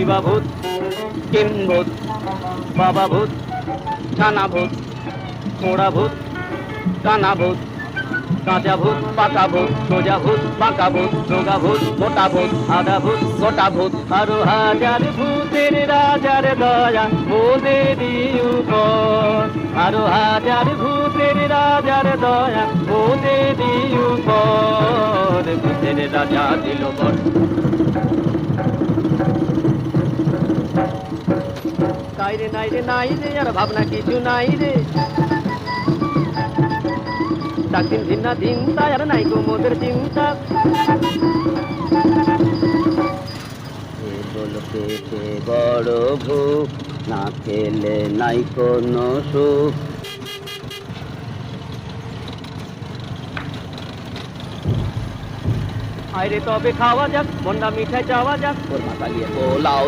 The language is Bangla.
শিবা ভূত, কিম ভূত, বাবা ভূত, ছানা ভূত, পোড়া ভূত, কানা ভূত, কাঁচা ভূত, পাকা ভূত, সোজা ভূত, বাঁকা ভূত, রোগা ভূত, মোটা ভূত, আধা ভূত, গোটা ভূত, আরো হাজার ভূতের রাজার দয়া মোদেরই উপর, আরো হাজার ভূতের রাজার দয়া মোদেরই উপর, ভূতের রাজা দিল বর। নাই রে নাই রে নাই রে, আর ভাবনা কিছু নাই রে, দিন দিন না দিন তাই আর নাই গো মোদের চিন্তা। বলতে বড় ভূখ, না খেলে নাই কোনো সুখ। আইরে তবে খাওয়া যাক, মন্ডা মিঠাই চাওয়া যাক, ওর মাথা নিয়ে পোলাও।